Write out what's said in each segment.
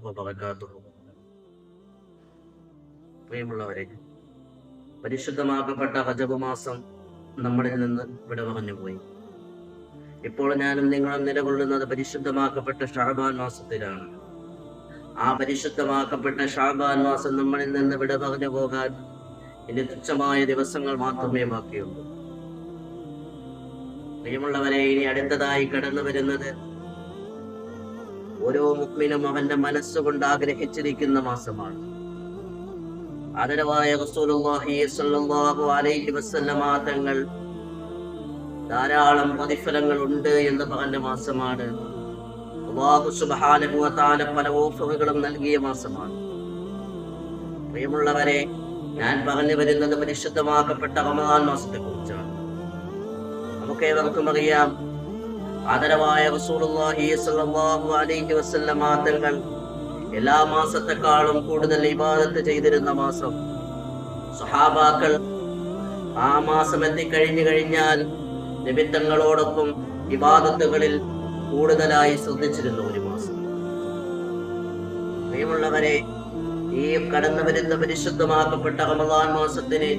വബറകാതുഹു. പ്രിയമുള്ളവരെ, പരിശുദ്ധമാക്കപ്പെട്ട റജബ് മാസം നമ്മളിൽ നിന്ന് വിട പറഞ്ഞുപോയി. ഇപ്പോൾ ഞാനും നിങ്ങളും നിലകൊള്ളുന്നത് പരിശുദ്ധമാക്കപ്പെട്ട ഷഅബാൻ മാസത്തിലാണ്. ആ പരിശുദ്ധമാക്കപ്പെട്ട ഷഅബാൻ മാസം നമ്മളിൽ നിന്ന് വിട പറഞ്ഞു പോകാൻ ഇനി തുച്ഛമായ ദിവസങ്ങൾ മാത്രമേ ബാക്കിയുള്ളൂ. പ്രിയമുള്ളവരെ, ഇനി അടുത്തതായി കടന്നു വരുന്നത് ഓരോ മുഅ്മിനും അവന്റെ മനസ്സുകൊണ്ട് ആഗ്രഹിച്ചിരിക്കുന്ന മാസമാണ്. ആദരവായ റസൂലുള്ളാഹി സ്വല്ലല്ലാഹു അലൈഹി വസല്ലമ തങ്ങൾ ധാരാളം പ്രതിഫലങ്ങൾ ഉണ്ട് എന്ന് പറഞ്ഞ മാസമാണ്. അല്ലാഹു സുബ്ഹാനഹു വ തആല പല ഓഫറുകളും നൽകിയ മാസമാണ്. പ്രിയമുള്ളവരെ, ഞാൻ പറഞ്ഞു വരുന്നത് പരിശുദ്ധമാക്കപ്പെട്ട റമദാൻ മാസത്തെ കുറിച്ചാണ്. നമുക്കേവർക്കും അറിയാം, ആദരവായ റസൂലുള്ളാഹി സ്വല്ലല്ലാഹു അലൈഹി വസല്ലമ തങ്ങൾ എല്ലാ മാസത്തെക്കാളും കൂടുതൽ ഇബാദത്ത് ചെയ്തിരുന്ന മാസം. സ്വഹാബാക്കൾ ആ മാസം എത്തിക്കഴിഞ്ഞു കഴിഞ്ഞാൽ നബി തങ്ങളോടൊപ്പം ഇബാദത്തുകളിൽ കൂടുതലായി ശ്രദ്ധിച്ചിരുന്ന ഒരു മാസം. പ്രിയമുള്ളവരെ, ഈ കടന്നു വരുന്ന പരിശുദ്ധമാക്കപ്പെട്ട റമദാൻ മാസത്തിന്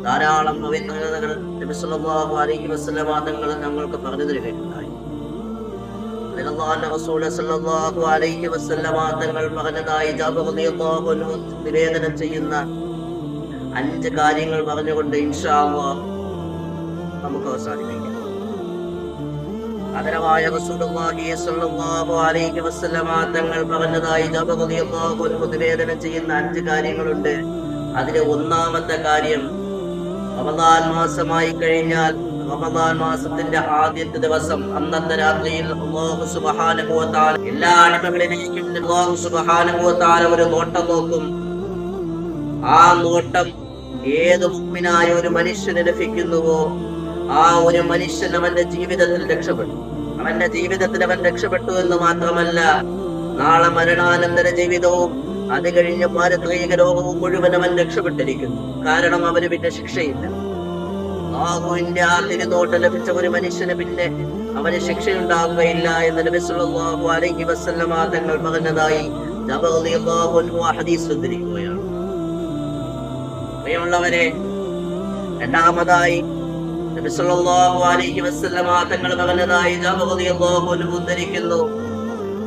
ധാരാളം പവിത്രതകൾ നബി സല്ലല്ലാഹു അലൈഹി വസല്ലമ തങ്ങൾ ഞങ്ങൾക്ക് പറഞ്ഞു തരികയുണ്ടായി. റസൂൽ സല്ലല്ലാഹു അലൈഹി വസല്ലമ തങ്ങൾ പറഞ്ഞതായി ജാബിർ റളിയല്ലാഹു അൻഹു നിവേദനം ചെയ്യുന്ന 5 കാര്യങ്ങൾ പറഞ്ഞുകൊണ്ട് ഇൻഷാ അല്ലാഹ് നമുക്ക് അവസാനിപ്പിക്കാം. ആദരവായ റസൂലുള്ളാഹി സ്വല്ലല്ലാഹു അലൈഹി വസല്ലമ തങ്ങൾ പറഞ്ഞതായി ജാബിർ റളിയല്ലാഹു അൻഹു നിവേദനം ചെയ്യുന്ന 5 കാര്യങ്ങളുണ്ട്. അതിലെ ഒന്നാമത്തെ കാര്യം, റമദാൻ മാസമായി കഴിഞ്ഞാൽ റമദാൻ മാസത്തിന്റെ ആദ്യത്തെ ദിവസം അന്നത്തെ രാത്രിയിൽ അല്ലാഹു സുബ്ഹാനഹു വ തആല എല്ലാ അടിമകളിലേക്കും അല്ലാഹു സുബ്ഹാനഹു വ തആല ഒരു നോട്ടം നോക്കും. ആ നോട്ടം ഏത് മുഅ്മിനായ ഒരു മനുഷ്യന് ലഭിക്കുന്നുവോ ആ ഒരു മനുഷ്യൻ അവന്റെ ജീവിതത്തിൽ രക്ഷപ്പെട്ടു. അവന്റെ ജീവിതത്തിൽ അവൻ രക്ഷപ്പെട്ടു എന്ന് മാത്രമല്ല, നാളെ മരണാനന്തര ജീവിതവും അത് കഴിഞ്ഞ് പാരത്രിക ലോകവും മുഴുവൻ അവൻ രക്ഷപ്പെട്ടിരിക്കുന്നു. കാരണം അവന് പിന്നെ ശിക്ഷയില്ല. അല്ലാഹുവിന്റെ ആ തിരുനോട്ടം ലഭിച്ച ഒരു മനുഷ്യന് പിന്നെ അവന് ശിക്ഷയുണ്ടാവുകയില്ല എന്ന് നബി സല്ലല്ലാഹു അലൈഹി വസല്ലമ തങ്ങൾ പറഞ്ഞതായി ജാബിർ റളിയല്ലാഹു അൻഹു ഹദീസ് ഉദ്ധരിക്കുകയാണ്. പ്രിയമുള്ളവരെ, രണ്ടാമതായി നബി സല്ലല്ലാഹു അലൈഹി വസല്ലമ തങ്ങൾ പറഞ്ഞതായി ജാബിർ റളിയല്ലാഹു അൻഹു ഉദ്ധരിക്കുന്നു,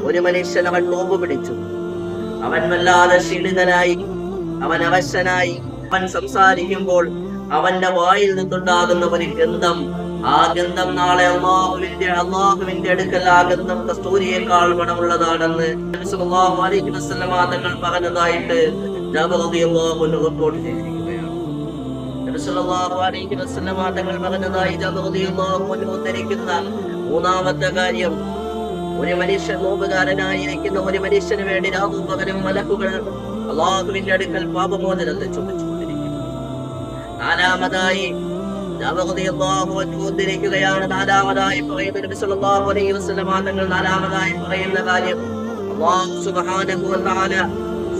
ഒരു മനുഷ്യൻ അവൻ നോമ്പ് പിടിച്ചു, അവൻ വല്ലാതെ ക്ഷീണിതനായി, അവൻ അവശനായി, അവൻ സംസാരിക്കുമ്പോൾ അവന്റെ വായിൽ നിന്നുണ്ടാകുന്ന ഒരു ഗന്ധം, ആ ഗന്ധം നാളെ അള്ളാഹുവിന്റെ അടുക്കൽ ആ ഗന്ധം കസ്തൂരിയേക്കാൾ മണമുള്ളതാണെന്ന് നബി സല്ലല്ലാഹു അലൈഹി വസല്ലമ തങ്ങൾ പറഞ്ഞതായിട്ട് ജാബിർ റളിയല്ലാഹു അൻഹു റിപ്പോർട്ട് ചെയ്തിരിക്കുകയാണ്. നബി സല്ലല്ലാഹു അലൈഹി വസല്ലമ തങ്ങൾ പറഞ്ഞതായി ജാബിർ റളിയല്ലാഹു അൻഹു ഉദ്ധരിക്കുന്ന മൂന്നാമത്തെ കാര്യം, ഒരു മനുഷ്യൻ നോമ്പുകാരനായിരിക്കുന്ന ഒരു മനുഷ്യന് വേണ്ടി രാവും പകലും മലക്കുകൾ അള്ളാഹുവിന്റെ അടുക്കൽ പാപമോചനത്തെ ചോദിച്ചുകൊണ്ടിരിക്കുന്നു. നാലാമതായി ജാബിർ റളിയല്ലാഹു അൻഹു ഉദ്ധരിക്കുകയാണ്, നാലാമതായി പറയുന്ന നബി സല്ലല്ലാഹു അലൈഹി വസല്ലമ തങ്ങൾ നാലാമതായി പറയുന്ന കാര്യം, അല്ലാഹു സുബ്ഹാനഹു വ തആല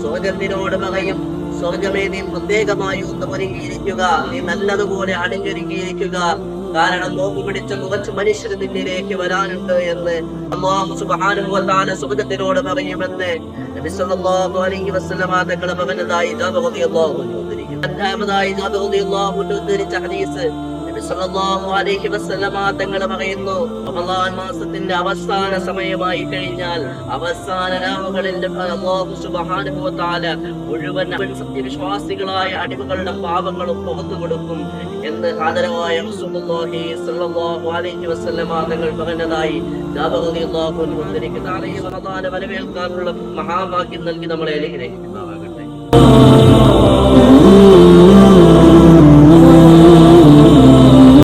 സ്വർഗ്ഗത്തിനോട് പറയും, സ്വർഗ്ഗമേ നീ പ്രത്യേകമായി ഒന്ന് ഒരുങ്ങിയിരിക്കുക, നീ നല്ലതുപോലെ അണിഞ്ഞൊരുങ്ങിയിരിക്കുക, കാരണം നോമ്പ് പിടിച്ച കുറച്ച് മനുഷ്യർ നിന്നിലേക്ക് വരാനുണ്ട് എന്ന് അല്ലാഹു സുബ്ഹാനഹു വ തആല സ്വർഗ്ഗത്തിനോട് പറയുമെന്ന് നബി സല്ലല്ലാഹു അലൈഹി വസല്ലമ തങ്ങൾ പറഞ്ഞതായി ജാബിർ റളിയല്ലാഹു അൻഹു ഉദ്ധരിക്കുന്നു. അഞ്ചാമതായി ജാബിർ റളിയല്ലാഹു അൻഹു ഉദ്ധരിച്ച ഹദീസ്, നബി സല്ലല്ലാഹു അലൈഹി വസല്ലമ തങ്ങൾ പറയുന്നു, റമദാൻ മാസത്തിന്റെ അവസാന സമയമായി കഴിഞ്ഞാൽ അവസാന രാവുകളിൽ അല്ലാഹു സുബ്ഹാനഹു വ തആല മുഴുവൻ സത്യവിശ്വാസികളായ അടിമകളുടെ പാപങ്ങളും പുറത്തു കൊടുക്കും എന്ന് ആദരവായ റസൂലുള്ളാഹി സ്വല്ലല്ലാഹു അലൈഹി വസല്ലമ തങ്ങൾ പറഞ്ഞതായി ജാബിർ റളിയല്ലാഹു അൻഹു ഉദ്ധരിക്കുന്ന റമദാനെ വരവേൽക്കാനുള്ള മഹാഭാഗ്യം നൽകി നമ്മളെ അനുഗ്രഹിക്കുന്നു.